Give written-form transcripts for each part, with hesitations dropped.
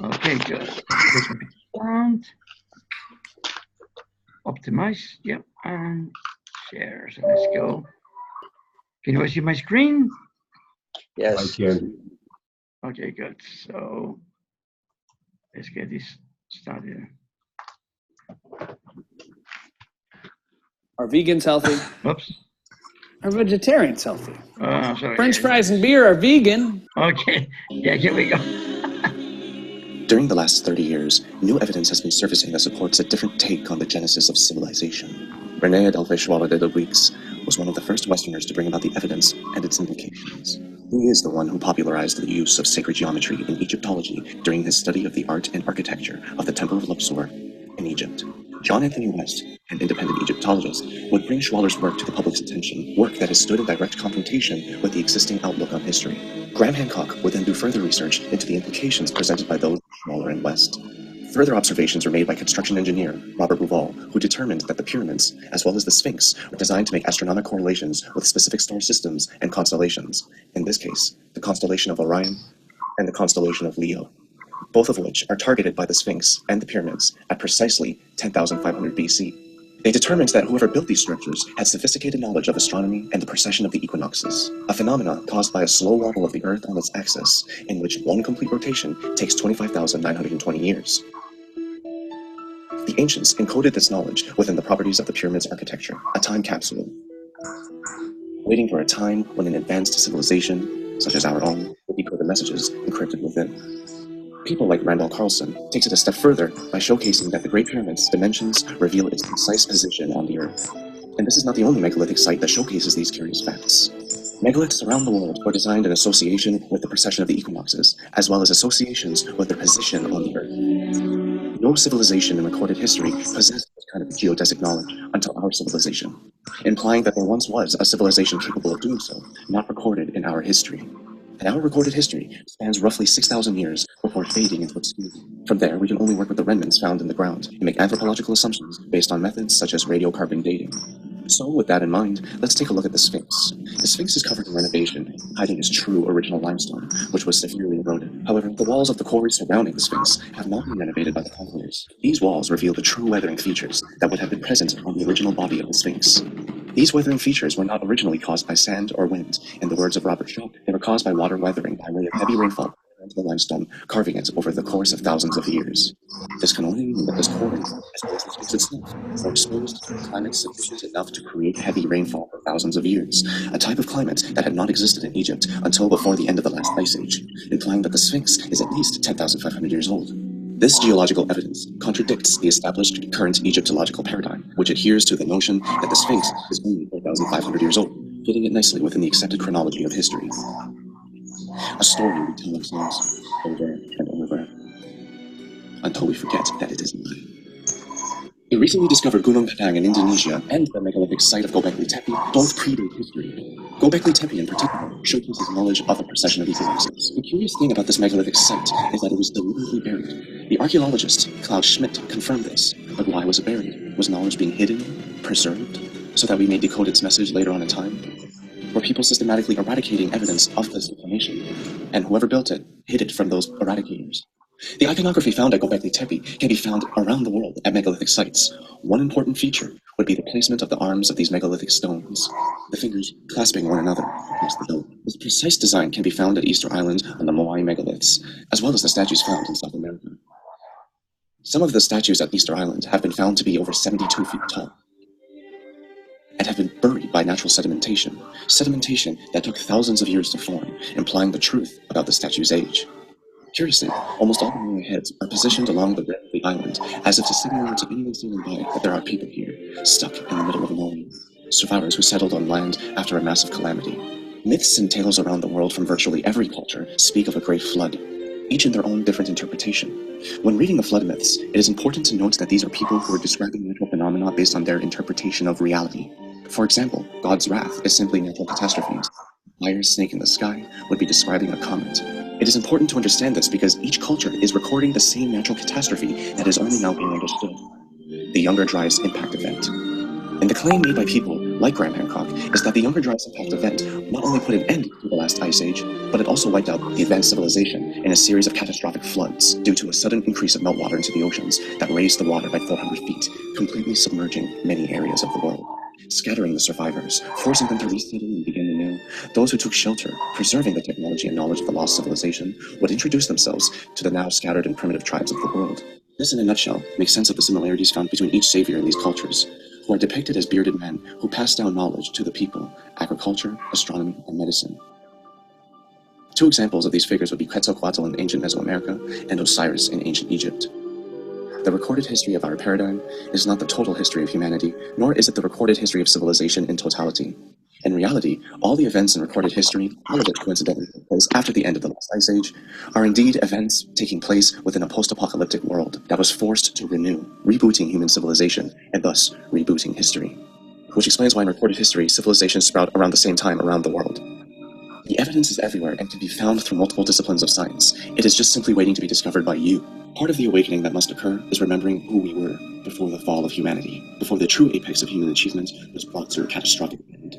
Okay, good. This will be found. Optimize, yep, and share. So let's go. Can you see my screen? Yes. I can. Okay, good. So let's get this started. Are vegans healthy? Oops. Are vegetarians healthy? Sorry. French fries and beer are vegan. Okay, yeah, here we go. During the last 30 years, new evidence has been surfacing that supports a different take on the genesis of civilization. René Adolphe Schwaller de Luix was one of the first Westerners to bring about the evidence and its implications. He is the one who popularized the use of sacred geometry in Egyptology during his study of the art and architecture of the Temple of Luxor in Egypt. John Anthony West, an independent Egyptologist, would bring Schwaller's work to the public's attention, work that has stood in direct confrontation with the existing outlook on history. Graham Hancock would then do further research into the implications presented by those of Schwaller and West. Further observations were made by construction engineer Robert Bouval, who determined that the pyramids, as well as the Sphinx, were designed to make astronomic correlations with specific star systems and constellations, in this case, the constellation of Orion and the constellation of Leo, both of which are targeted by the Sphinx and the pyramids at precisely 10,500 BC. They determined that whoever built these structures had sophisticated knowledge of astronomy and the precession of the equinoxes, a phenomenon caused by a slow wobble of the Earth on its axis, in which one complete rotation takes 25,920 years. The ancients encoded this knowledge within the properties of the pyramid's architecture, a time capsule, waiting for a time when an advanced civilization, such as our own, would decode the messages encrypted within. People like Randall Carlson takes it a step further by showcasing that the Great Pyramid's dimensions reveal its precise position on the Earth. And this is not the only megalithic site that showcases these curious facts. Megaliths around the world were designed in association with the precession of the equinoxes, as well as associations with their position on the Earth. No civilization in recorded history possessed this kind of geodesic knowledge until our civilization, implying that there once was a civilization capable of doing so, not recorded in our history. And our recorded history spans roughly 6,000 years before fading into obscurity. From there, we can only work with the remnants found in the ground and make anthropological assumptions based on methods such as radiocarbon dating. So, with that in mind, let's take a look at the Sphinx. The Sphinx is covered in renovation, hiding its true original limestone, which was severely eroded. However, the walls of the quarry surrounding the Sphinx have not been renovated by the conquerors. These walls reveal the true weathering features that would have been present on the original body of the Sphinx. These weathering features were not originally caused by sand or wind. In the words of Robert Shaw, they were caused by water weathering by way of heavy rainfall into the limestone, carving it over the course of thousands of years. This can only mean that this quarry, as well as the Sphinx itself, were exposed to climates sufficient enough to create heavy rainfall for thousands of years, a type of climate that had not existed in Egypt until before the end of the last ice age, implying that the Sphinx is at least 10,500 years old. This geological evidence contradicts the established current Egyptological paradigm, which adheres to the notion that the Sphinx is only 4,500 years old, fitting it nicely within the accepted chronology of history. A story we tell ourselves over and over, until we forget that it is a lie. The recently discovered Gunung Padang in Indonesia and the megalithic site of Göbekli Tepe both predate history. Göbekli Tepe in particular showcases knowledge of the precession of equinoxes. The curious thing about this megalithic site is that it was deliberately buried. The archaeologist Klaus Schmidt confirmed this, but why was it buried? Was knowledge being hidden, preserved, so that we may decode its message later on in time? Were people systematically eradicating evidence of this information? And whoever built it hid it from those eradicators. The iconography found at Göbekli Tepe can be found around the world at megalithic sites. One important feature would be the placement of the arms of these megalithic stones, the fingers clasping one another across the dome. This precise design can be found at Easter Island on the Moai megaliths, as well as the statues found in South America. Some of the statues at Easter Island have been found to be over 72 feet tall and have been buried by natural sedimentation that took thousands of years to form, implying the truth about the statue's age. Curiously, almost all the Moai heads are positioned along the rim of the island, as if to signal to anyone sailing by that there are people here, stuck in the middle of a moment. Survivors who settled on land after a massive calamity. Myths and tales around the world from virtually every culture speak of a great flood, each in their own different interpretation. When reading the flood myths, it is important to note that these are people who are describing natural phenomena based on their interpretation of reality. For example, God's wrath is simply natural catastrophes. A fire snake in the sky would be describing a comet. It is important to understand this because each culture is recording the same natural catastrophe that is only now being understood, the Younger Dryas impact event. And the claim made by people like Graham Hancock, is that the Younger Dryas Impact event not only put an end to the last ice age, but it also wiped out the advanced civilization in a series of catastrophic floods due to a sudden increase of meltwater into the oceans that raised the water by 400 feet, completely submerging many areas of the world, scattering the survivors, forcing them to resettle and begin anew. Those who took shelter, preserving the technology and knowledge of the lost civilization, would introduce themselves to the now scattered and primitive tribes of the world. This, in a nutshell, makes sense of the similarities found between each savior in these cultures, who are depicted as bearded men who pass down knowledge to the people, agriculture, astronomy, and medicine. Two examples of these figures would be Quetzalcoatl in ancient Mesoamerica and Osiris in ancient Egypt. The recorded history of our paradigm is not the total history of humanity, nor is it the recorded history of civilization in totality. In reality, all the events in recorded history, all of it coincidentally took place after the end of the last ice age, are indeed events taking place within a post-apocalyptic world that was forced to renew, rebooting human civilization, and thus rebooting history. Which explains why in recorded history, civilizations sprout around the same time around the world. The evidence is everywhere and can be found through multiple disciplines of science. It is just simply waiting to be discovered by you. Part of the awakening that must occur is remembering who we were before the fall of humanity, before the true apex of human achievement was brought to a catastrophic end.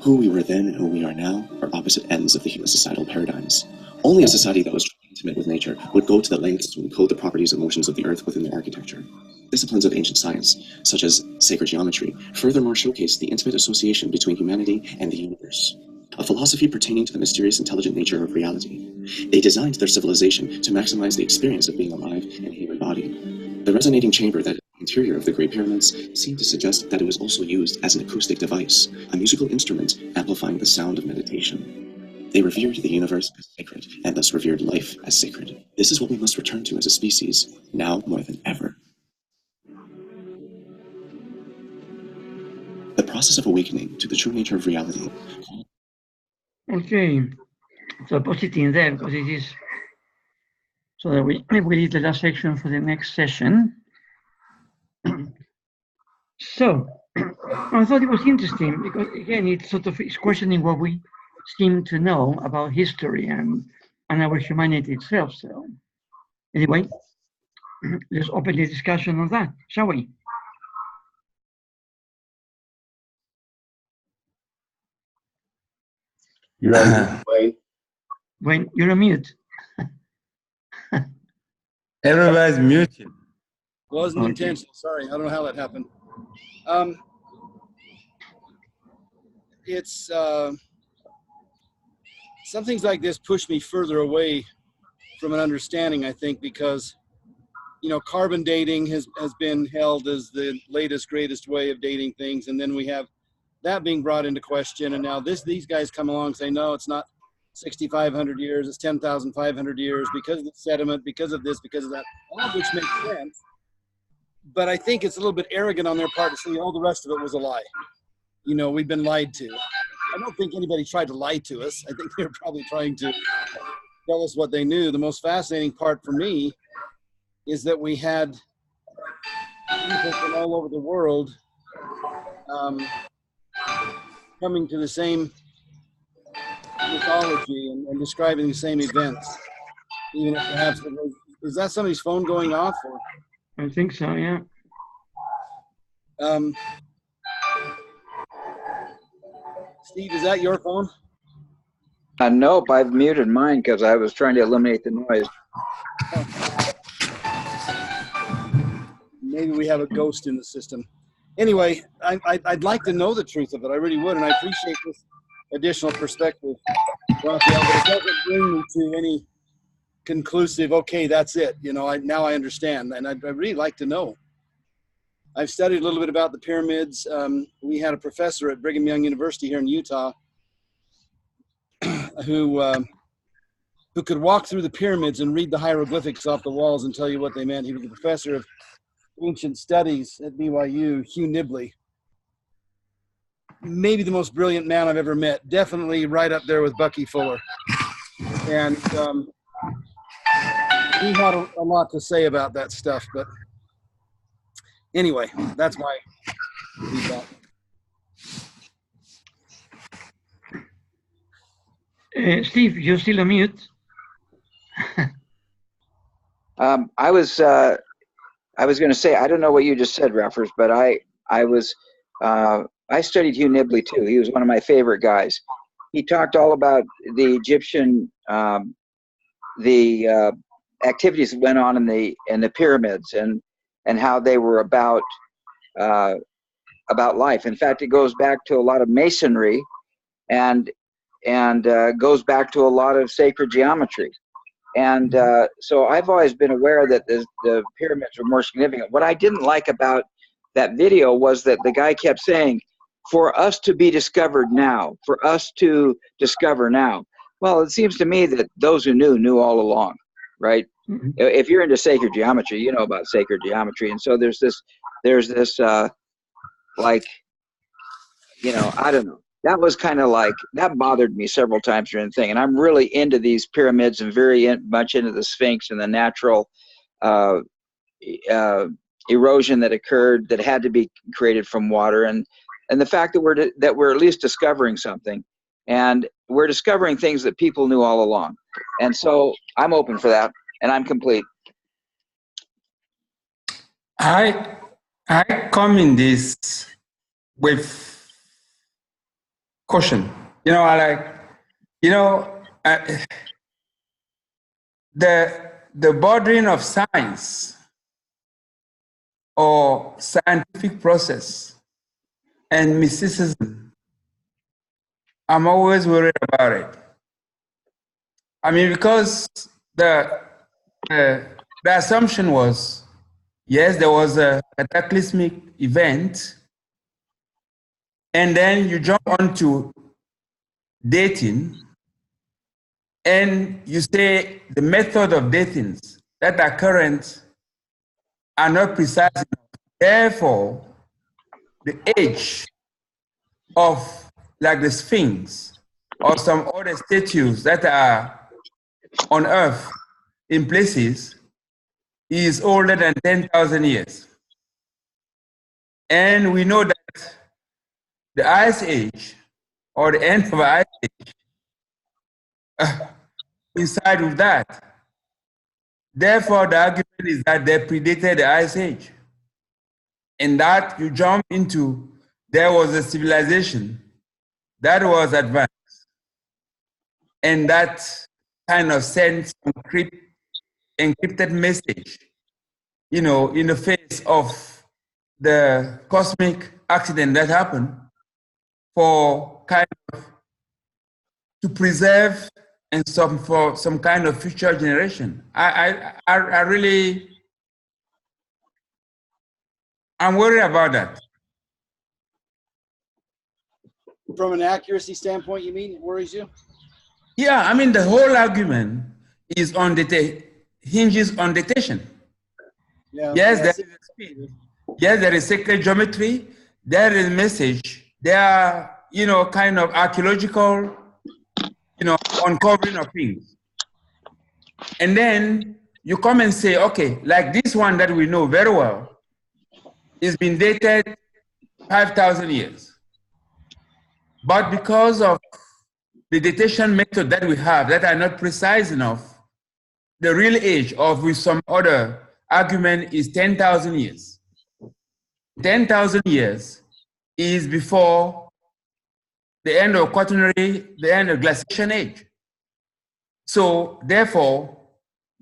Who we were then and who we are now are opposite ends of the human societal paradigms. Only a society that was truly intimate with nature would go to the lengths to encode the properties and motions of the earth within their architecture. Disciplines of ancient science, such as sacred geometry, furthermore showcase the intimate association between humanity and the universe. A philosophy pertaining to the mysterious intelligent nature of reality. They designed their civilization to maximize the experience of being alive in a human body. The resonating chamber that is the interior of the Great Pyramids seemed to suggest that it was also used as an acoustic device, a musical instrument amplifying the sound of meditation. They revered the universe as sacred, and thus revered life as sacred. This is what we must return to as a species, now more than ever. The process of awakening to the true nature of reality. Okay, so put it in there because it is so that we leave the last section for the next session. So I thought it was interesting because again, it's sort of it's questioning what we seem to know about history and our humanity itself. So anyway, let's open the discussion on that, shall we? You're on mute, Wayne. When you're on mute. Everybody's muted. Wasn't Okay. intentional. Sorry, I don't know how that happened. It's some things like this push me further away from an understanding, I think, because carbon dating has been held as the latest, greatest way of dating things, and then we have that being brought into question, and now these guys come along and say, no, it's not 6,500 years, it's 10,500 years because of the sediment, because of this, because of that, all of which makes sense. But I think it's a little bit arrogant on their part to say, oh, the rest of it was a lie. We've been lied to. I don't think anybody tried to lie to us. I think they were probably trying to tell us what they knew. The most fascinating part for me is that we had people from all over the world coming to the same mythology and describing the same events. Even if perhaps it was, is that somebody's phone going off? Or? I think so, yeah. Steve, is that your phone? Nope, I've muted mine because I was trying to eliminate the noise. Maybe we have a ghost in the system. Anyway, I'd like to know the truth of it. I really would, and I appreciate this additional perspective, Raphael, but it doesn't bring me to any conclusive, okay, that's it. Now I understand, and I'd really like to know. I've studied a little bit about the pyramids. We had a professor at Brigham Young University here in Utah who could walk through the pyramids and read the hieroglyphics off the walls and tell you what they meant. He was a professor of ancient studies at BYU, Hugh Nibley. Maybe the most brilliant man I've ever met. Definitely right up there with Bucky Fuller. And he had a lot to say about that stuff. But anyway, that's my feedback. Steve, you're still on mute. I was going to say, I don't know what you just said, Raffers, but I was I studied Hugh Nibley too. He was one of my favorite guys. He talked all about the Egyptian, activities that went on in the pyramids and how they were about life. In fact, it goes back to a lot of masonry and goes back to a lot of sacred geometry. And so I've always been aware that the pyramids were more significant. What I didn't like about that video was that the guy kept saying, for us to be discovered now, for us to discover now. Well, it seems to me that those who knew all along, right? Mhm. If you're into sacred geometry, you know about sacred geometry. And so there's this like, you know, I don't know. That was kind of like, that bothered me several times during the thing. And I'm really into these pyramids and very much into the Sphinx and the natural erosion that occurred that had to be created from water. And the fact that we're at least discovering something. And we're discovering things that people knew all along. And so I'm open for that. And I'm complete. I come in this with caution. You know, the bordering of science or scientific process and mysticism, I'm always worried about it. I mean, because the assumption was, yes, there was a cataclysmic event, and then you jump onto dating, and you say the method of datings that are current are not precise enough. Therefore, the age of, like the Sphinx or some other statues that are on Earth in places is older than 10,000 years. And we know that the Ice Age or the end of the Ice Age coincide with that. Therefore, the argument is that they predated the Ice Age. And that you jump into, there was a civilization that was advanced. And that kind of sent some encrypted message, you know, in the face of the cosmic accident that happened, for kind of to preserve and for some kind of future generation. I really, I'm worried about that. From an accuracy standpoint, you mean, it worries you? Yeah, I mean, the whole argument is on hinges on datation. Yeah. Yes, there is a speed. Yes, there is sacred geometry. There is message. There are, you know, kind of archaeological, you know, uncovering of things. And then you come and say, okay, like this one that we know very well, it's been dated 5,000 years. But because of the datation method that we have that are not precise enough, the real age of with some other argument is 10,000 years. 10,000 years is before the end of Quaternary, the end of glaciation age. So therefore,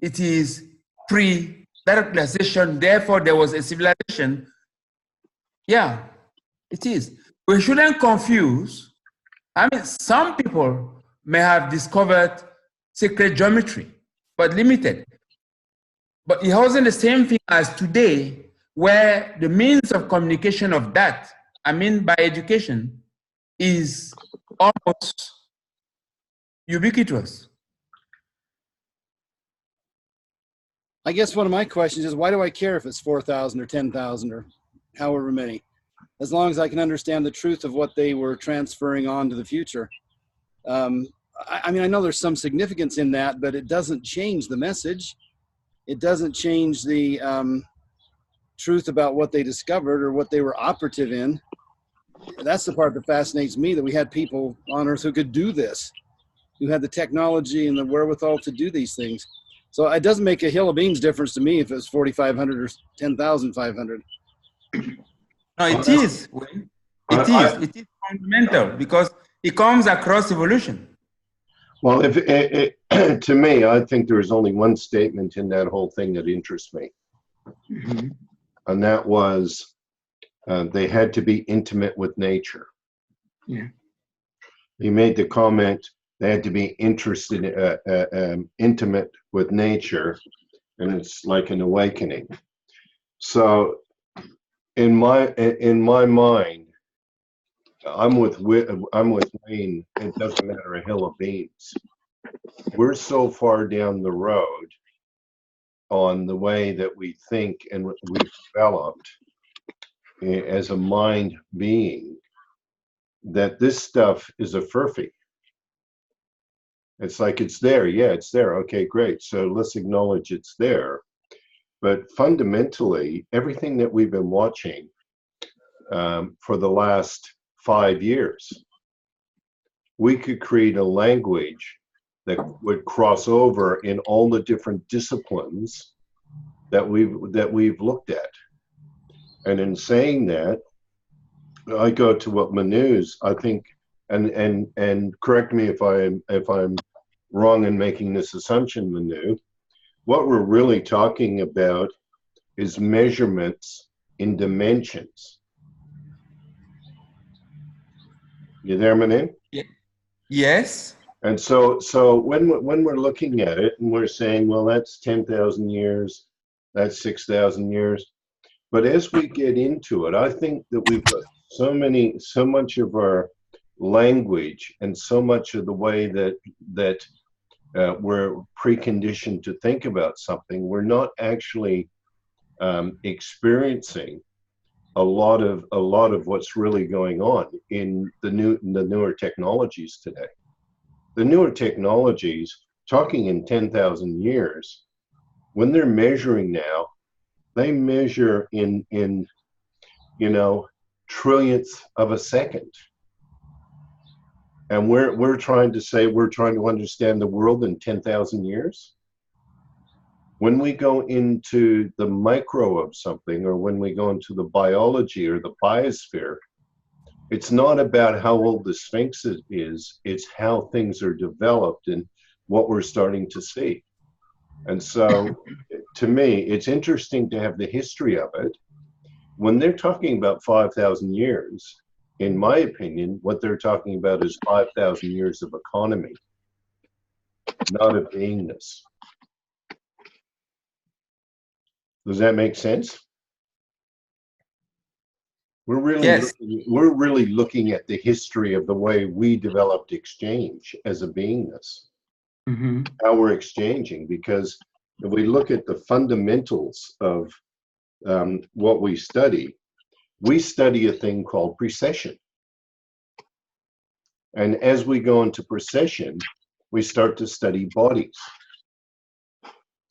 it is pre that glaciation, therefore there was a civilization. Yeah, it is. We shouldn't confuse. I mean, some people may have discovered sacred geometry, but limited. But it wasn't the same thing as today, where the means of communication of that, I mean by education, is almost ubiquitous. I guess one of my questions is, why do I care if it's 4,000 or 10,000 or however many? As long as I can understand the truth of what they were transferring on to the future. I mean, I know there's some significance in that, but it doesn't change the message. It doesn't change the truth about what they discovered or what they were operative in. That's the part that fascinates me, that we had people on Earth who could do this, who had the technology and the wherewithal to do these things. So it doesn't make a hill of beans difference to me if it's 4,500 or 10,500. No, it is. It is fundamental because it comes across evolution. Well, to me, I think there is only one statement in that whole thing that interests me. Mhm. And that was they had to be intimate with nature. Yeah. He made the comment they had to be interested, intimate with nature, and it's like an awakening. So, in my mind, I'm with Wayne. It doesn't matter a hill of beans. We're so far down the road on the way that we think and we've developed as a mind being that this stuff is a furphy. It's like it's there. Yeah, it's there. Okay, great. So let's acknowledge it's there. But fundamentally, everything that we've been watching for the last 5 years, we could create a language that would cross over in all the different disciplines that we've looked at. And in saying that, I go to what Manu's, I think, and correct me if I'm wrong in making this assumption, Manu. What we're really talking about is measurements in dimensions. You there, Manu? Yes. And so when we're looking at it and we're saying, well, that's 10,000 years, that's 6,000 years. But as we get into it, I think that we've got so much of our language and so much of the way that we're preconditioned to think about something, we're not actually experiencing a lot of what's really going on in the newer technologies today. The newer technologies, talking in 10,000 years, when they're measuring now, they measure in trillionths of a second. And we're trying to understand the world in 10,000 years. When we go into the micro of something, or when we go into the biology or the biosphere, it's not about how old the Sphinx is, it's how things are developed and what we're starting to see. And so, to me, it's interesting to have the history of it. When they're talking about 5,000 years, in my opinion, what they're talking about is 5,000 years of economy, not of beingness. Does that make sense? We're really looking at the history of the way we developed exchange as a beingness. Mm-hmm. How we're exchanging, because if we look at the fundamentals of what we study a thing called precession. And as we go into precession, we start to study bodies.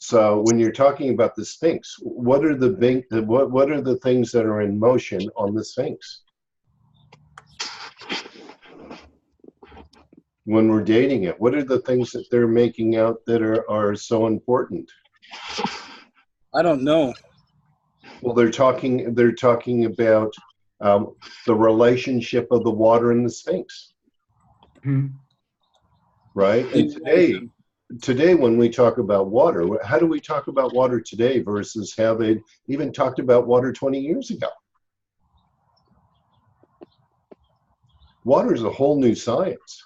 So when you're talking about the Sphinx, what are the things that are in motion on the Sphinx? When we're dating it, what are the things that they're making out that are so important? I don't know. Well, they're talking about the relationship of the water and the Sphinx, Mm-hmm. right? And today, when we talk about water, how do we talk about water today versus how they even talked about water 20 years ago? Water is a whole new science.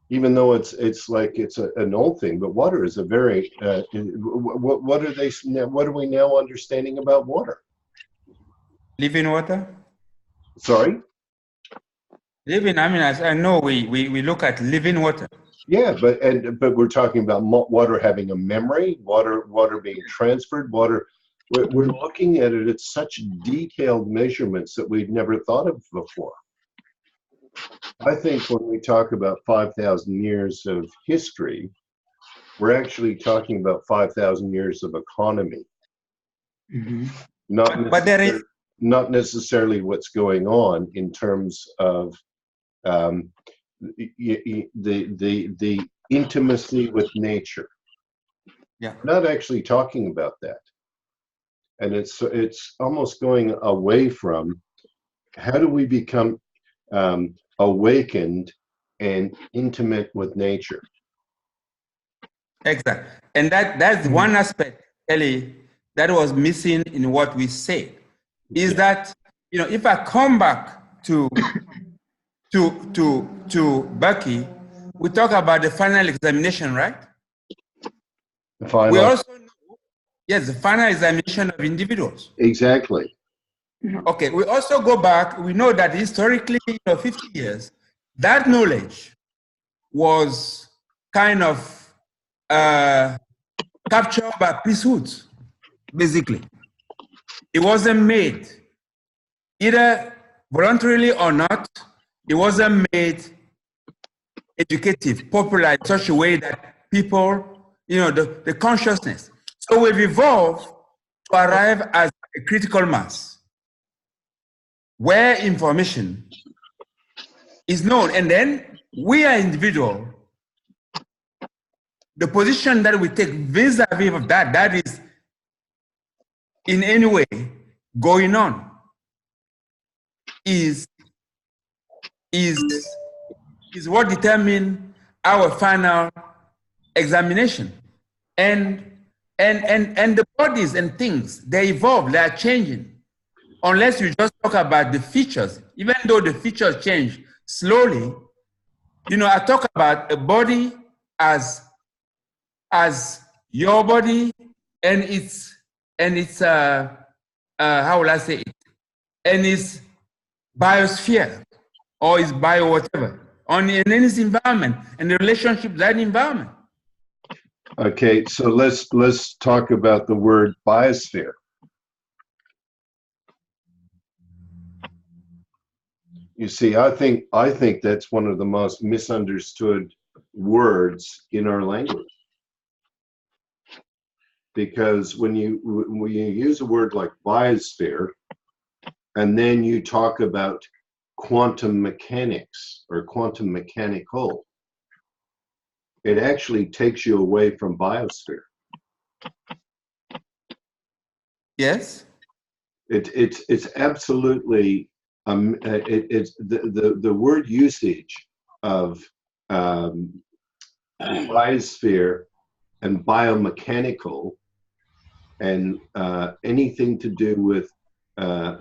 Even though it's like it's an old thing, but water is a very what are we now understanding about water? Living water. Sorry? Living. I mean, as I know, we look at living water. Yeah, but we're talking about water having a memory, water being transferred, water. We're looking at it at such detailed measurements that we've never thought of before. I think when we talk about 5,000 years of history, we're actually talking about 5,000 years of economy. Mm-hmm. Not necessarily what's going on in terms of the intimacy with nature. Yeah. Not actually talking about that. And it's almost going away from how do we become awakened and intimate with nature? Exactly. And that's one aspect, Ellie, that was missing in what we said. Is that, you know, if I come back to Bucky, we talk about the final examination, right? The final, We also know, yes, the final examination of individuals. exactly. Okay, we also go back, we know that historically, 50 years, that knowledge was kind of captured by priesthood, basically. It wasn't made, either voluntarily or not, it wasn't made educative, popular in such a way that people, the consciousness. So we've evolved to arrive as a critical mass where information is known. And then we are individual. The position that we take vis-a-vis of that is in any way going on is what determine our final examination. And the bodies and things, they evolve, they are changing. Unless you just talk about the features, even though the features change slowly, I talk about a body as your body and its how will I say it? And its biosphere or its bio whatever in its environment and the relationship to that environment. Okay, so let's talk about the word biosphere. You see, I think that's one of the most misunderstood words in our language. Because when you use a word like biosphere, and then you talk about quantum mechanics or quantum mechanical, it actually takes you away from biosphere. Yes. It's absolutely it's the word usage of biosphere and biomechanical and anything to do with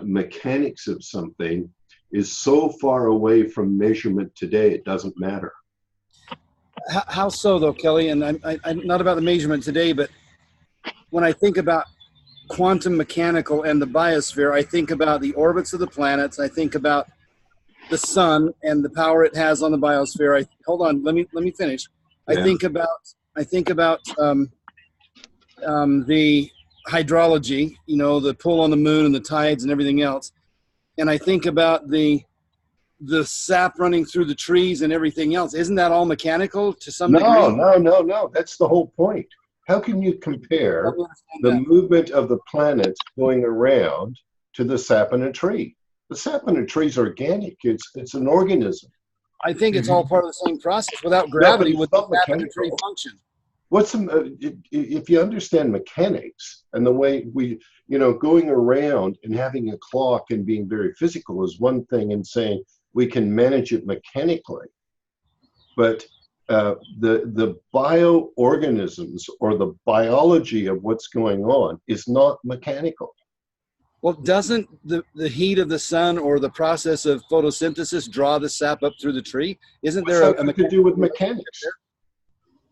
mechanics of something is so far away from measurement today, it doesn't matter. How so, though, Kelly? And I'm not about the measurement today, but when I think about quantum mechanical and the biosphere, I think about the orbits of the planets. I think about the sun and the power it has on the biosphere. Hold on, let me finish. Yeah. I think about the hydrology, the pull on the moon and the tides and everything else. And I think about the sap running through the trees and everything else. Isn't that all mechanical to some degree? No. That's the whole point. How can you compare the movement of the planets going around to the sap in a tree? The sap in a tree is organic. It's an organism. I think it's all part of the same process. Without gravity, would the sap in a tree function? If you understand mechanics and the way we, going around and having a clock and being very physical is one thing, and saying we can manage it mechanically, but the bioorganisms or the biology of what's going on is not mechanical. Well, doesn't the heat of the sun or the process of photosynthesis draw the sap up through the tree? Isn't there a to do with mechanics?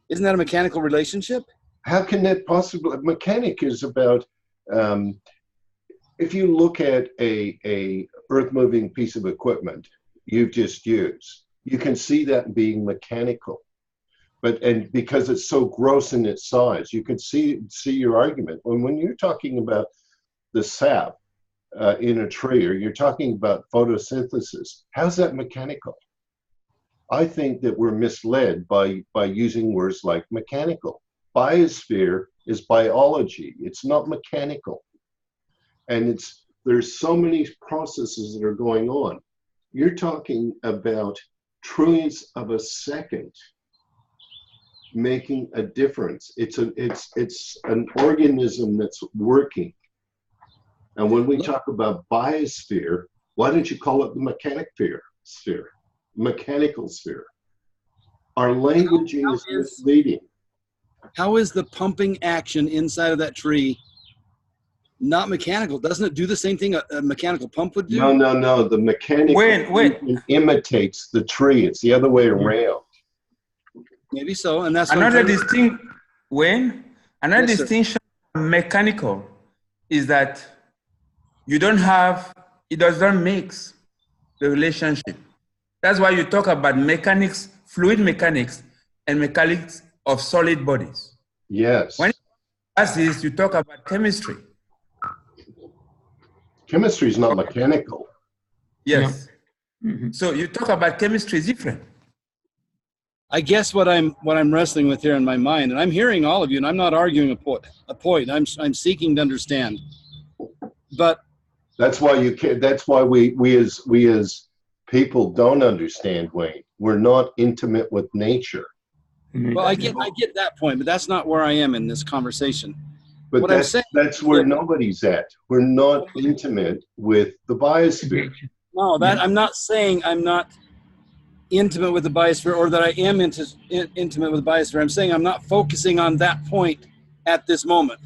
Isn't that a mechanical relationship? How can that possibly? Mechanic is about if you look at a earth-moving piece of equipment you've just used, you can see that being mechanical. And because it's so gross in its size, you can see your argument. When you're talking about the sap in a tree, or you're talking about photosynthesis, how's that mechanical? I think that we're misled by using words like mechanical. Biosphere is biology. It's not mechanical. And there's so many processes that are going on. You're talking about trillions of a second making a difference. It's an organism that's working. And when we talk about biosphere, Why don't you call it the mechanic sphere? Mechanical sphere. Our languaging is misleading. How is the pumping action inside of that tree not mechanical? Doesn't it do the same thing a mechanical pump would do? No. The mechanical When imitates the tree. It's the other way around. Maybe so, and that's what another distinction from mechanical is that you don't have, it does not mix the relationship. That's why you talk about mechanics, fluid mechanics, and mechanics of solid bodies. Yes. When you talk about chemistry. Chemistry is not mechanical. Yes. Yeah. Mm-hmm. So you talk about chemistry is different. I guess what I'm wrestling with here in my mind, and I'm hearing all of you, and I'm not arguing a point. I'm seeking to understand. But that's why you can't. That's why we as people don't understand, Wayne. We're not intimate with nature. Well, I get that point, but that's not where I am in this conversation. But what that's where nobody's at. We're not intimate with the biosphere. No, I'm not saying I'm not intimate with the biosphere, or that I am intimate with the biosphere. I'm saying I'm not focusing on that point at this moment.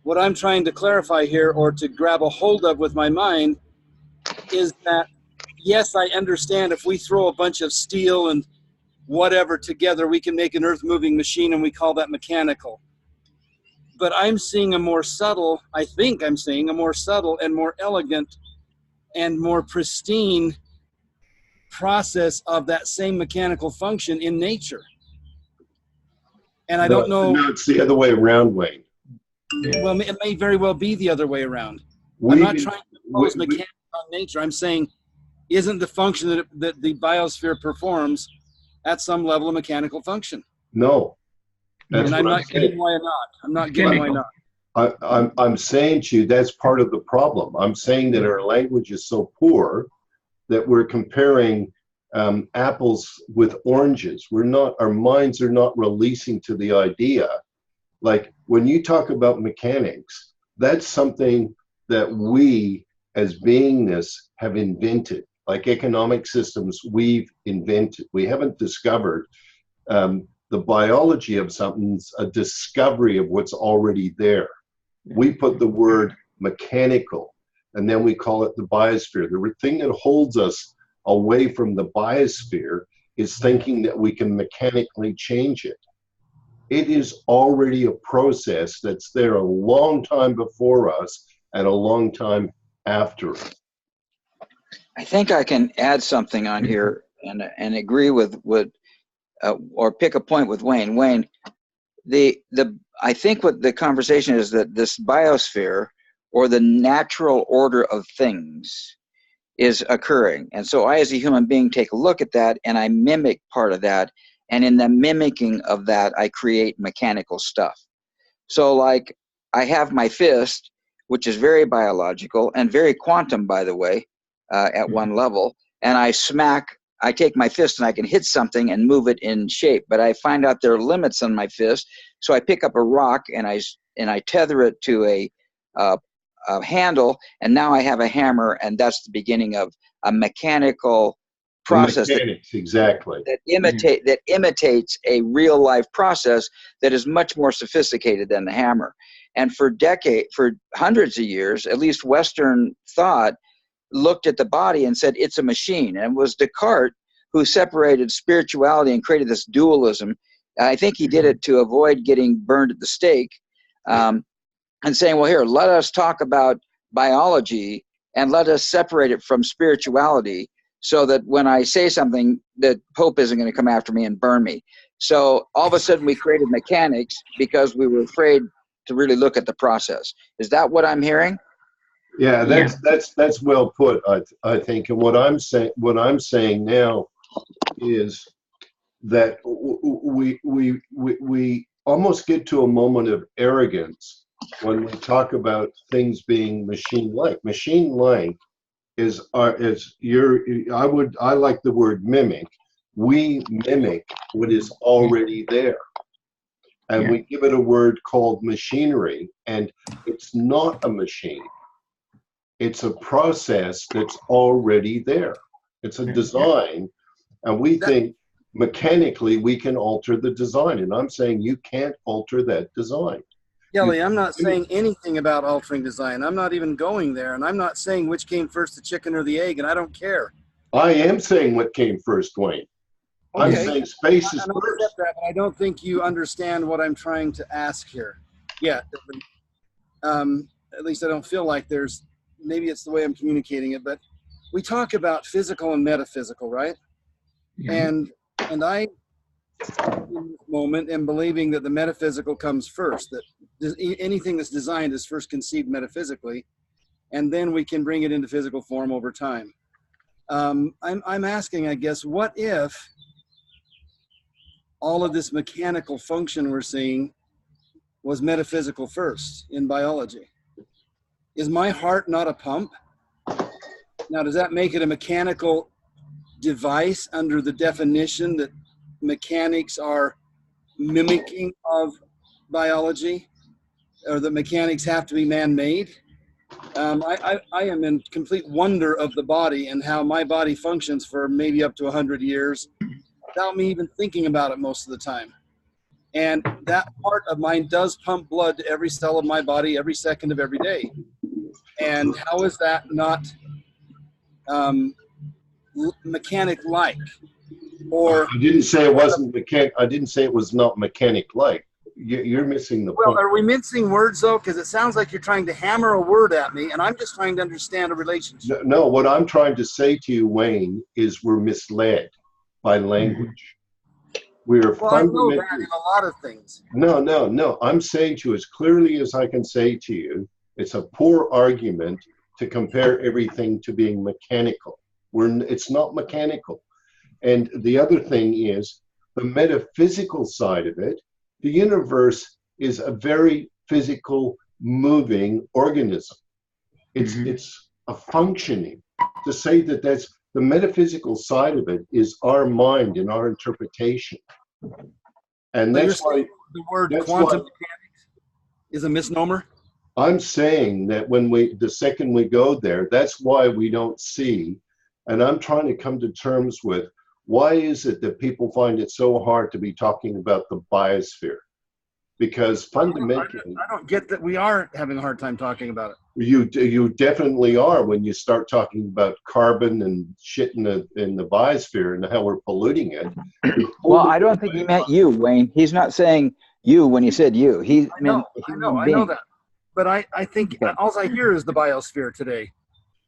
What I'm trying to clarify here, or to grab a hold of with my mind, is that yes, I understand if we throw a bunch of steel and whatever together, we can make an earth-moving machine, and we call that mechanical. But I'm seeing a more subtle, I think I'm seeing a more subtle and more elegant and more pristine process of that same mechanical function in nature. And I don't know. No, it's the other way around, Wayne. Well, it may very well be the other way around. I'm not trying to impose mechanics on nature. I'm saying, isn't the function that the biosphere performs at some level a mechanical function? No. And I'm not getting why not. I'm not getting why not. I'm saying to you, that's part of the problem. I'm saying that our language is so poor that we're comparing apples with oranges. Our minds are not releasing to the idea. Like when you talk about mechanics, that's something that we as beingness have invented. Like economic systems, we've invented. We haven't discovered the biology of something's a discovery of what's already there. We put the word mechanical, and then we call it the biosphere. The thing that holds us away from the biosphere is thinking that we can mechanically change it. It is already a process that's there a long time before us and a long time after us. I think I can add something on here and agree with what, or pick a point with Wayne. Wayne, I think what the conversation is that this biosphere, or the natural order of things, is occurring. And so I, as a human being, take a look at that and I mimic part of that. And in the mimicking of that, I create mechanical stuff. So like I have my fist, which is very biological and very quantum, by the way, at one level. And I take my fist and I can hit something and move it in shape, but I find out there are limits on my fist. So I pick up a rock and I tether it to a handle, and now I have a hammer, and that's the beginning of a mechanical process that imitates a real life process that is much more sophisticated than the hammer. And for hundreds of years, at least Western thought looked at the body and said it's a machine. And it was Descartes who separated spirituality and created this dualism. I think he did it to avoid getting burned at the stake, and saying, well, here, let us talk about biology and let us separate it from spirituality, so that when I say something, the Pope isn't going to come after me and burn me. So all of a sudden we created mechanics because we were afraid to really look at the process. Is that what I'm hearing? Yeah, that's well put, I think. And what I'm saying now is that we almost get to a moment of arrogance when we talk about things being machine-like. Machine-like I like the word mimic. We mimic what is already there. And we give it a word called machinery, and it's not a machine. It's a process that's already there. It's a design, and we think mechanically we can alter the design. And I'm saying you can't alter that design. Kelly, I'm not saying anything about altering design. I'm not even going there. And I'm not saying which came first, the chicken or the egg, and I don't care. I am saying what came first, Wayne. I'm saying space is And I'll first. accept that, but I don't think you understand what I'm trying to ask here. Yeah. At least I don't feel like there's, maybe it's the way I'm communicating it, but we talk about physical and metaphysical, right? Yeah. And I, in this moment, am believing that the metaphysical comes first, that anything that's designed is first conceived metaphysically, and then we can bring it into physical form over time. I'm asking, I guess, what if all of this mechanical function we're seeing was metaphysical first in biology? Is my heart not a pump? Now, does that make it a mechanical device under the definition that mechanics are mimicking of biology, or that mechanics have to be man-made? I am in complete wonder of the body and how my body functions for maybe up to 100 years without me even thinking about it most of the time. And that part of mine does pump blood to every cell of my body every second of every day. And how is that not mechanic-like? Or I didn't say it wasn't mechanic. I didn't say it was not mechanic-like. You're missing the well, point. are we mincing words though? Because it sounds like you're trying to hammer a word at me, and I'm just trying to understand a relationship. No, what I'm trying to say to you, Wayne, is we're misled by language. We're Well, I know fundamentally. that in a lot of things. No. I'm saying to you as clearly as I can say to you, it's a poor argument to compare everything to being mechanical. It's not mechanical. And the other thing is the metaphysical side of it. The universe is a very physical, moving organism. It's a functioning. To say that that's the metaphysical side of it is our mind and our interpretation. And So that's why the word that's quantum why- mechanics is a misnomer? I'm saying that the second we go there, that's why we don't see. And I'm trying to come to terms with, why is it that people find it so hard to be talking about the biosphere? Because fundamentally, I don't get that we are having a hard time talking about it. you definitely are when you start talking about carbon and shit in the biosphere and how we're polluting it. Well, I don't think he meant you, Wayne. He's not saying you when he said you. He meant I know that. But I think all I hear is the biosphere today.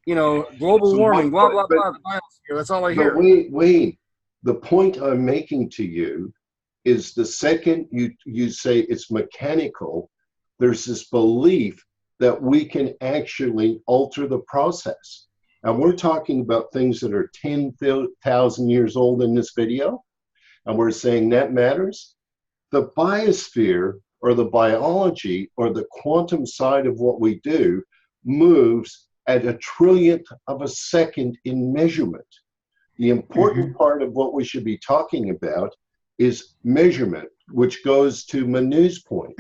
You know, global So warming, what- blah, blah, but- blah, the biosphere. That's all I hear. But wait, the point I'm making to you is the second you say it's mechanical, there's this belief that we can actually alter the process. And we're talking about things that are 10,000 years old in this video, and we're saying that matters. The biosphere, or the biology, or the quantum side of what we do moves at a trillionth of a second in measurement. The important part of what we should be talking about is measurement, which goes to Manu's point.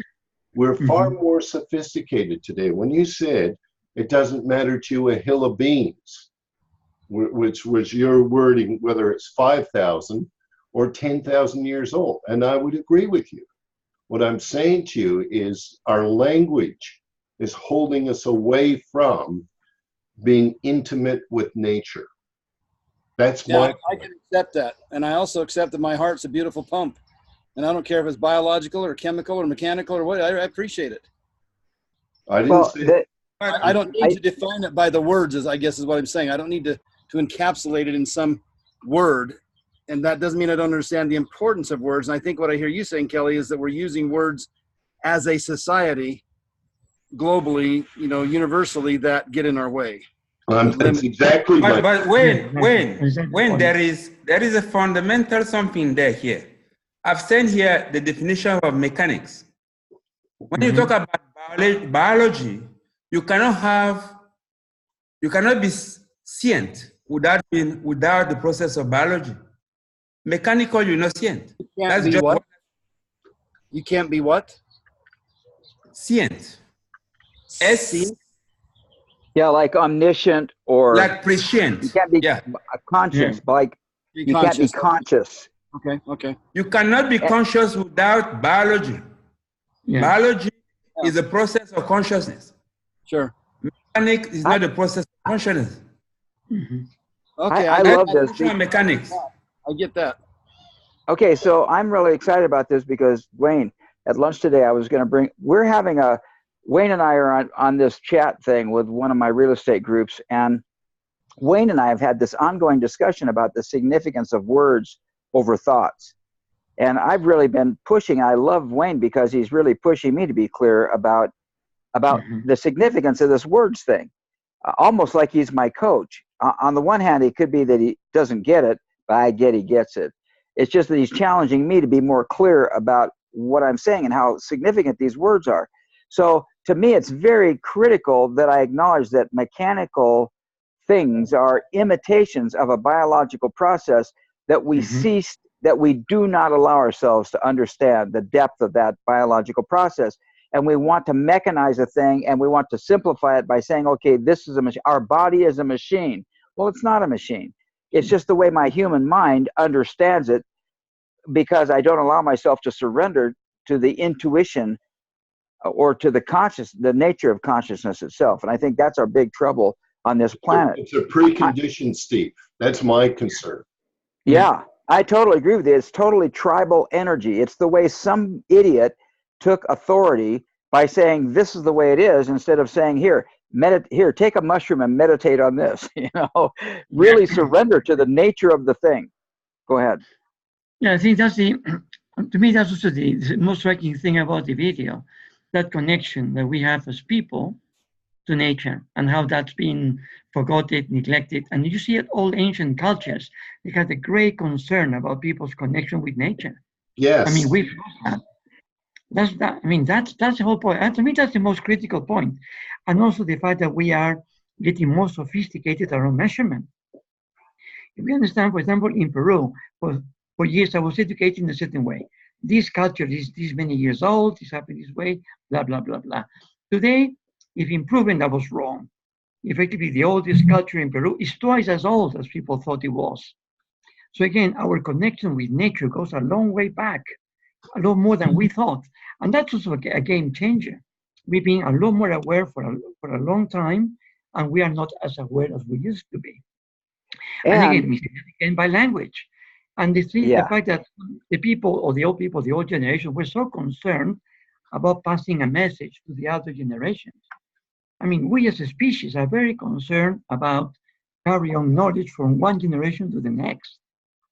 We're far more sophisticated today. When you said it doesn't matter to you a hill of beans, which was your wording, whether it's 5,000 or 10,000 years old, and I would agree with you. What I'm saying to you is our language is holding us away from being intimate with nature. That's my I can accept that. And I also accept that my heart's a beautiful pump. And I don't care if it's biological or chemical or mechanical or what, I appreciate it. I didn't say I don't need to define it by the words, I guess is what I'm saying. I don't need to encapsulate it in some word. And that doesn't mean I don't understand the importance of words. And I think what I hear you saying, Kelly, is that we're using words as a society globally, you know, universally, that get in our way. that's exactly right. But when Exactly. there is a fundamental something there here. I've sent here the definition of mechanics. When you talk about biology, you cannot be scient without the process of biology. Mechanical, you're not scient. That's just what? You can't be what? Scient. Yeah, like omniscient or like you prescient. can't be Yeah. conscious, Yeah. but like Be you can't be conscious. Okay. Okay. You cannot be Eh, conscious without biology. Yeah. Biology Yeah. is a process of consciousness. Sure. Mechanics is not a process of consciousness. Mhm. Okay. I That's love this. functional mechanics. I get that. Okay, so I'm really excited about this because Wayne, at lunch today, I was going to bring. Wayne and I are on this chat thing with one of my real estate groups, and Wayne and I have had this ongoing discussion about the significance of words over thoughts. And I've really been pushing. I love Wayne because he's really pushing me to be clear about Mhm. the significance of this words thing, almost like he's my coach. On the one hand, it could be that he doesn't get it, but I get he gets it. It's just that he's challenging me to be more clear about what I'm saying and how significant these words are. So to me, it's very critical that I acknowledge that mechanical things are imitations of a biological process that we Mhm. cease, that we do not allow ourselves to understand the depth of that biological process. And we want to mechanize a thing and we want to simplify it by saying, okay, this is a machine. Our body is a machine. Well, it's not a machine. It's just the way my human mind understands it because I don't allow myself to surrender to the intuition or to the nature of consciousness itself. And I think that's our big trouble on this planet. It's a precondition, Steve. That's my concern. Yeah, I totally agree with you. It's totally tribal energy. It's the way some idiot took authority by saying this is the way it is instead of saying here, take a mushroom and meditate on this. Really surrender to the nature of the thing. Go ahead. Yeah, I think that's to me, that's also the most striking thing about the video, that connection that we have as people to nature and how that's been forgotten, neglected. And you see it all ancient cultures, they had a great concern about people's connection with nature. Yes. I mean, we've lost that. That's that. I mean, that's the whole point. And to me, that's the most critical point. And also the fact that we are getting more sophisticated around measurement. If we understand, for example, in Peru, for years I was educated in a certain way. This culture is this many years old, it's happened this way, blah, blah, blah, blah. Today, if improving, that was wrong. Effectively, the oldest culture in Peru is twice as old as people thought it was. So again, our connection with nature goes a long way back, a lot more than we thought. And that's also a game changer. We've been a lot more aware for a long time, and we are not as aware as we used to be. And again, by language. And the fact that the people or the old people, the old generation, were so concerned about passing a message to the other generations. I mean, we as a species are very concerned about carrying on knowledge from one generation to the next.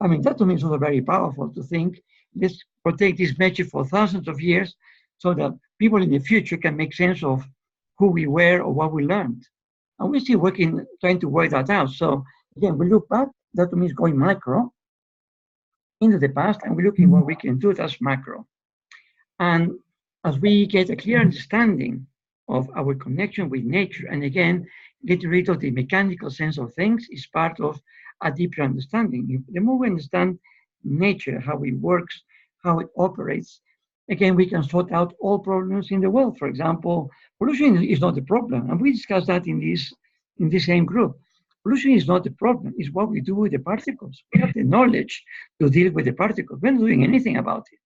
I mean, that to me is also very powerful to think, let's protect this message for thousands of years so that people in the future can make sense of who we were or what we learned. And we're still working, trying to work that out. So again, we look back, that to me is going micro into the past, and we look at what we can do, that's macro. And as we get a clear understanding of our connection with nature, and again, get rid of the mechanical sense of things is part of a deeper understanding. The more we understand nature, how it works, how it operates, again, we can sort out all problems in the world. For example, pollution is not the problem, and we discussed that in this same group. Pollution is not the problem, it's what we do with the particles. We have the knowledge to deal with the particles. We're not doing anything about it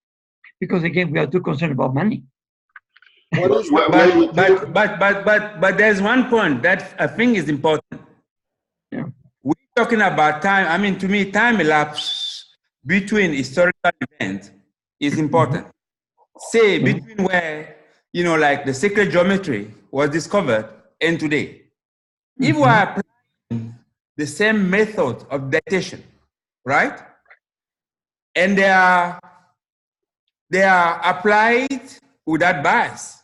because, again, we are too concerned about money. But there's one point that I think is important. Yeah. We're talking about time. I mean, to me, time elapse between historical events is important. Say between where, like the sacred geometry was discovered and today. If we are applying the same method of datation, right? And they are applied without bias.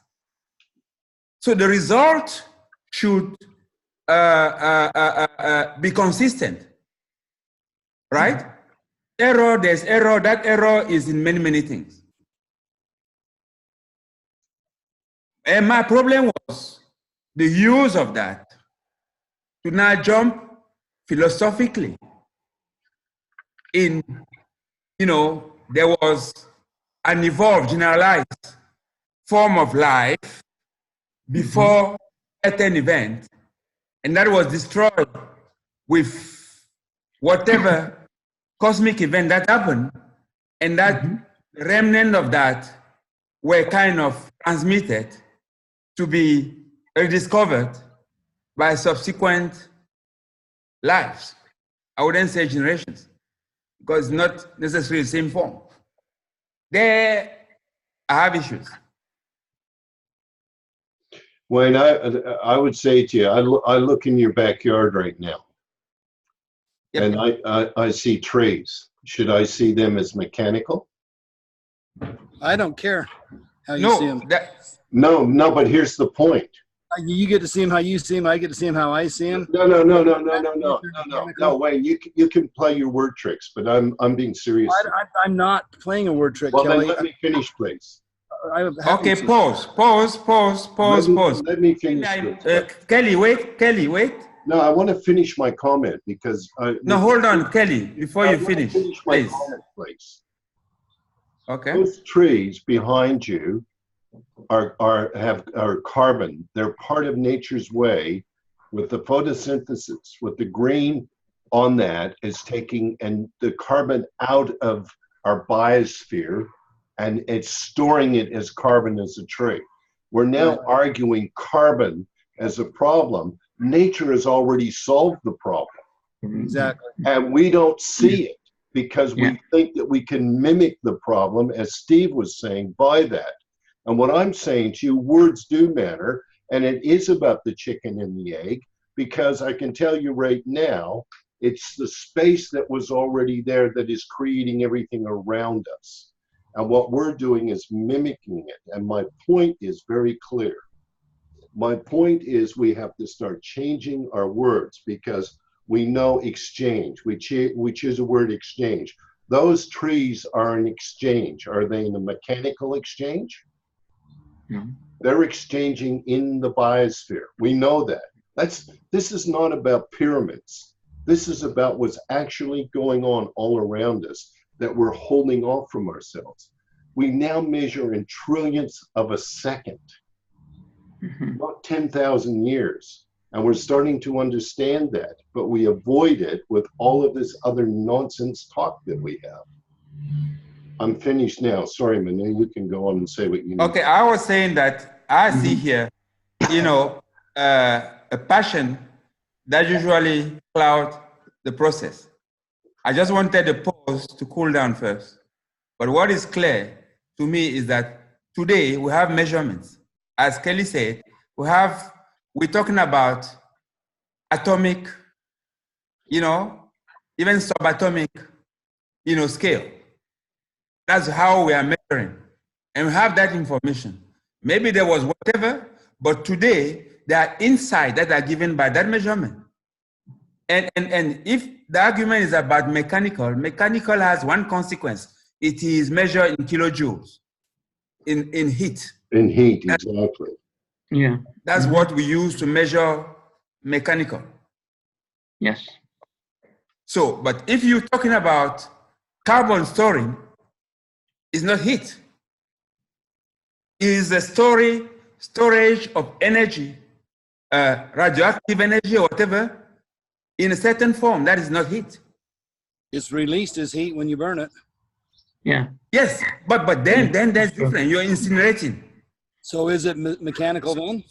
So the result should be consistent, right? There's error. That error is in many, many things. And my problem was the use of that to now jump philosophically in, there was an evolved, generalized form of life before certain event, and that was destroyed with whatever cosmic event that happened, and that remnant of that were kind of transmitted to be rediscovered by subsequent lives. I wouldn't say generations, because it's not necessarily the same form. There, I have issues. Wayne, I would say to you, I look in your backyard right now, Yep. and I see trees. Should I see them as mechanical? I don't care how you see them. No, but here's the point. You get to see them how you see them. I get to see them how I see them. No, Wayne, you can play your word tricks, but I'm being serious. I'm not playing a word trick, Well, Kelly. then let me finish, please. Okay, pause. Let me finish. Kelly, wait. No, I want to finish my comment because No, hold on, Kelly, before you finish, my please. comment, please. Okay. Those trees behind you are carbon. They're part of nature's way with the photosynthesis, with the green on that is taking and the carbon out of our biosphere, and it's storing it as carbon as a tree. We're now arguing carbon as a problem. Nature has already solved the problem. Exactly. And we don't see it because we think that we can mimic the problem, as Steve was saying, by that. And what I'm saying to you, words do matter, and it is about the chicken and the egg, because I can tell you right now, it's the space that was already there that is creating everything around us. And what we're doing is mimicking it. And my point is very clear. My point is we have to start changing our words, because we know exchange. We choose a word exchange. Those trees are an exchange. Are they in a mechanical exchange? No. They're exchanging in the biosphere. We know that. This is not about pyramids. This is about what's actually going on all around us that we're holding off from ourselves. We now measure in trillionths of a second, not 10,000 years. And we're starting to understand that, but we avoid it with all of this other nonsense talk that we have. I'm finished now. Sorry, Mane, you can go on and say what you need. Okay, I was saying that I see here, a passion that usually clouds the process. I just wanted the pause to cool down first. But what is clear to me is that today we have measurements. As Kelly said, we're talking about atomic, even subatomic, scale. That's how we are measuring. And we have that information. Maybe there was whatever, but today there are insights that are given by that measurement. And if the argument is about mechanical has one consequence. It is measured in kilojoules, in heat. In heat, exactly. Yeah. That's what we use to measure mechanical. Yes. So, but if you're talking about carbon storing, it's not heat. It is a storage of energy, radioactive energy or whatever, in a certain form. That is not heat. It's released as heat when you burn it. Yeah. Yes, but then that's different. You're incinerating. So is it mechanical then?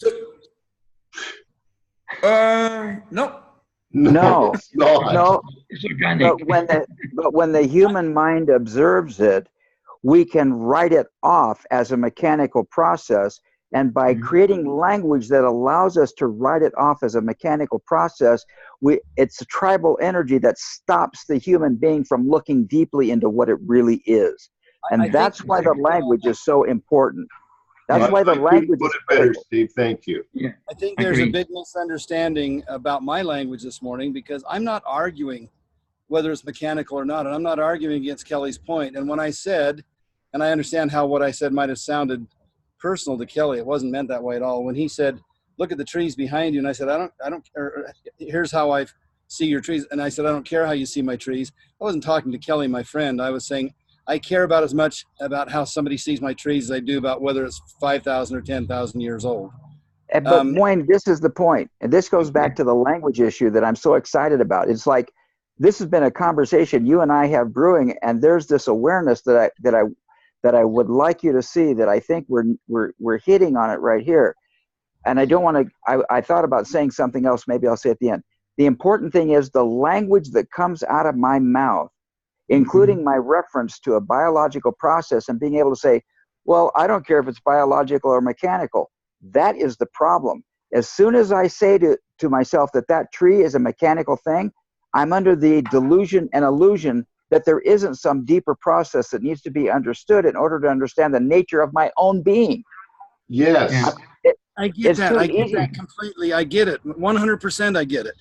No. No, it's not. no. It's organic. But when the human mind observes it, we can write it off as a mechanical process. And by creating language that allows us to write it off as a mechanical process, it's a tribal energy that stops the human being from looking deeply into what it really is. And that's why the language is so important. That's why the language put is it better, critical. Steve. Thank you. Yeah. I think there's a Agreed. big misunderstanding about my language this morning, because I'm not arguing whether it's mechanical or not. And I'm not arguing against Kelly's point. And when I said, and I understand how what I said might have sounded personal to Kelly, it wasn't meant that way at all. When he said, look at the trees behind you. And I said, here's how I see your trees. And I said, I don't care how you see my trees. I wasn't talking to Kelly, my friend. I was saying, I care about as much about how somebody sees my trees as I do about whether it's 5,000 or 10,000 years old. But Wayne, this is the point, and this goes back to the language issue that I'm so excited about. It's like this has been a conversation you and I have brewing, and there's this awareness that I would like you to see, that I think we're hitting on it right here. And I don't want to. I thought about saying something else. Maybe I'll say at the end. The important thing is the language that comes out of my mouth, including my reference to a biological process, and being able to say, well, I don't care if it's biological or mechanical. That is the problem. As soon as I say to myself that tree is a mechanical thing, I'm under the delusion and illusion that there isn't some deeper process that needs to be understood in order to understand the nature of my own being. Yes. I get that. I get that completely. I get it. 100% I get it.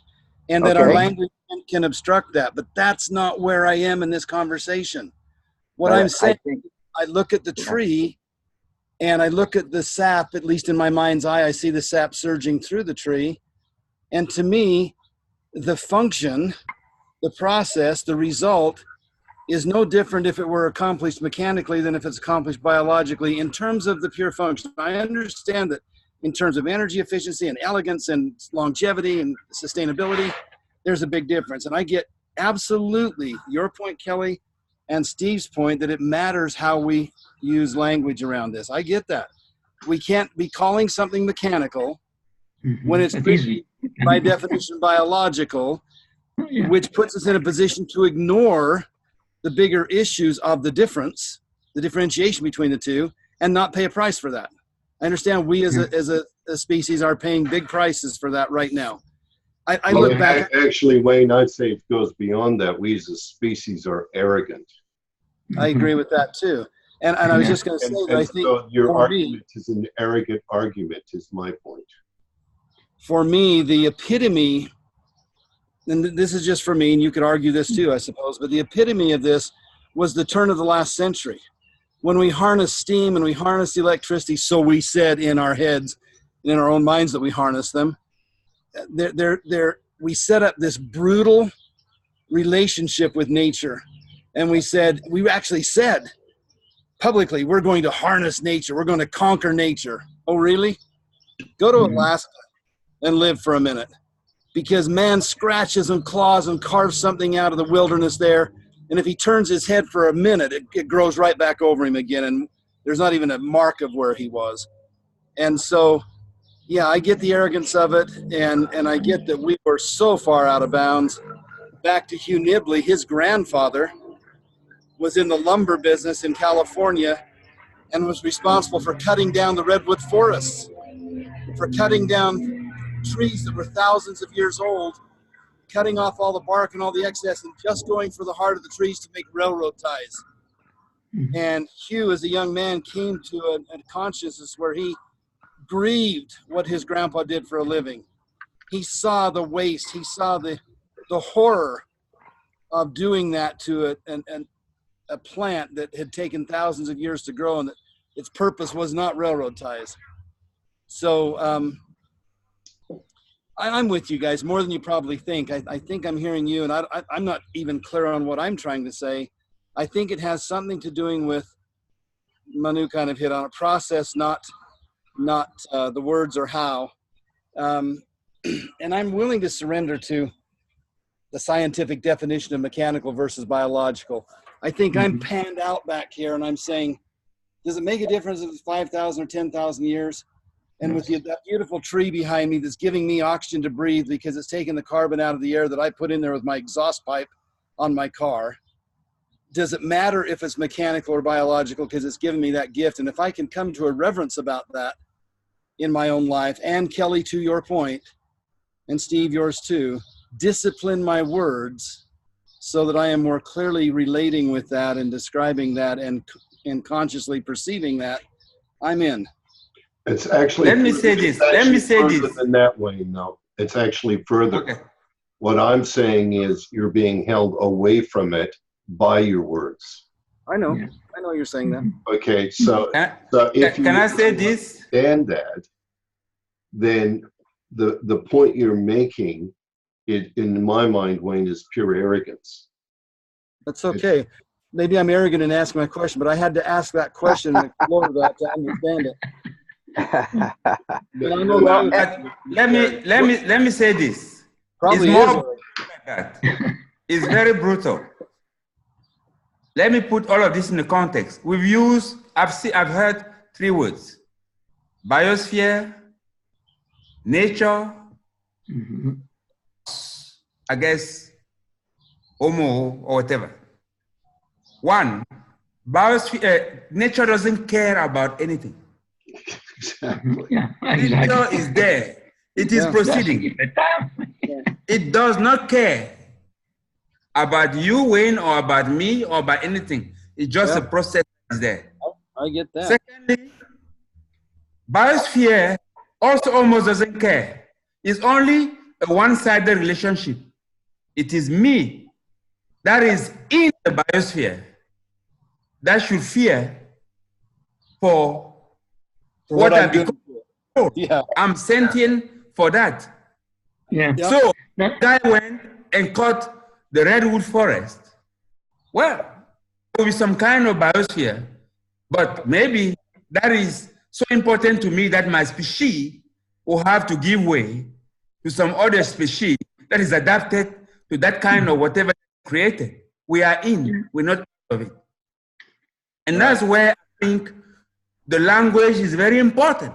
And that our language can obstruct that. But that's not where I am in this conversation. What I'm saying, I look at the tree and I look at the sap, at least in my mind's eye, I see the sap surging through the tree. And to me, the function, the process, the result is no different if it were accomplished mechanically than if it's accomplished biologically in terms of the pure function. I understand that in terms of energy efficiency and elegance and longevity and sustainability, there's a big difference. And I get absolutely your point, Kelly, and Steve's point that it matters how we use language around this. I get that. We can't be calling something mechanical when it's by definition biological, which puts us in a position to ignore the bigger issues of the difference, the differentiation between the two, and not pay a price for that. I understand we as a species are paying big prices for that right now. I look back. Actually, Wayne, I'd say it goes beyond that. We as a species are arrogant. I agree with that too. And I was just going to say that I think so your argument is an arrogant argument, is my point. For me, the epitome, and this is just for me, and you could argue this too, I suppose, but the epitome of this was the turn of the last century. When we harnessed steam and we harnessed electricity, so we said in our heads, in our own minds that we harnessed them, we set up this brutal relationship with nature. And we actually said publicly, we're going to harness nature. We're going to conquer nature. Oh, really? Go to Alaska and live for a minute, because man scratches and claws and carves something out of the wilderness there. And if he turns his head for a minute, it grows right back over him again. And there's not even a mark of where he was. And so, yeah, I get the arrogance of it. And I get that we were so far out of bounds. Back to Hugh Nibley, his grandfather was in the lumber business in California and was responsible for cutting down the redwood forests, for cutting down trees that were thousands of years old, cutting off all the bark and all the excess and just going for the heart of the trees to make railroad ties. And Hugh, as a young man, came to a consciousness where he grieved what his grandpa did for a living. He saw the waste. He saw the horror of doing that to a plant that had taken thousands of years to grow, and that its purpose was not railroad ties. So I'm with you guys more than you probably think. I think I'm hearing you, and I'm not even clear on what I'm trying to say. I think it has something to do with, Manu kind of hit on a process, not the words or how. And I'm willing to surrender to the scientific definition of mechanical versus biological. I think I'm panned out back here, and I'm saying, does it make a difference if it's 5,000 or 10,000 years? And with that beautiful tree behind me that's giving me oxygen to breathe because it's taking the carbon out of the air that I put in there with my exhaust pipe on my car, does it matter if it's mechanical or biological because it's giving me that gift? And if I can come to a reverence about that in my own life, and Kelly, to your point, and Steve, yours too, discipline my words so that I am more clearly relating with that and describing that and consciously perceiving that, I'm in. It's actually. Let me say this. Than that, Wayne, though. It's actually further. Okay. What I'm saying is you're being held away from it by your words. I know. Yeah. I know you're saying that. Okay, so if can I say this? Understand that, then the point you're making, in my mind, Wayne, is pure arrogance. That's okay. Maybe I'm arrogant in asking my question, but I had to ask that question and explore that to understand it. But I know Well, that let me say this. probably It's is. more like that. It's very brutal. Let me put all of this in the context. I've heard three words: biosphere, nature, Mhm. I guess, homo or whatever. One, biosphere, nature doesn't care about anything. Yeah, Nature exactly. is there. It is Yeah. proceeding. It does not care about you, Wayne, or about me, or about anything. It's just Yeah. a process is there. I get that. Secondly, biosphere also almost doesn't care. It's only a one-sided relationship. It is me that is in the biosphere that should fear for For what I I'm doing. become. Yeah. I'm sentient for that. Yeah. Yeah. So, That- guy went and cut the redwood forest. Well, there will be some kind of biosphere, but maybe that is so important to me that my species will have to give way to some other species that is adapted to that kind of whatever created. We are in, we're not part of it. And that's where I think the language is very important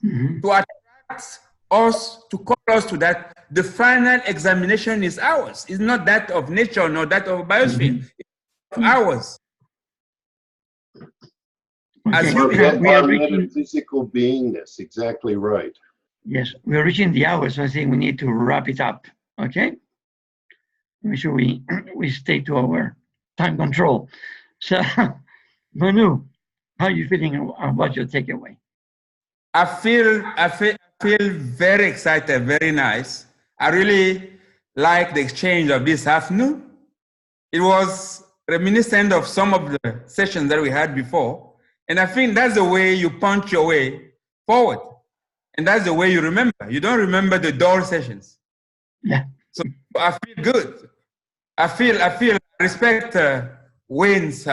Mhm. to attract us, to call us to that. The final examination is ours. It's not that of nature, nor that of biosphere. It's ours. Okay, As you we are Our reaching. metaphysical beingness, exactly right. Yes, we are reaching the hour, so I think we need to wrap it up. Okay, make sure we stay to our time control. So, Manu, how are you feeling about your takeaway? I feel very excited, very nice. I really like the exchange of this afternoon. It was reminiscent of some of the sessions that we had before. And I think that's the way you punch your way forward. And that's the way you remember. You don't remember the dull sessions. Yeah. So I feel good. I respect Wayne's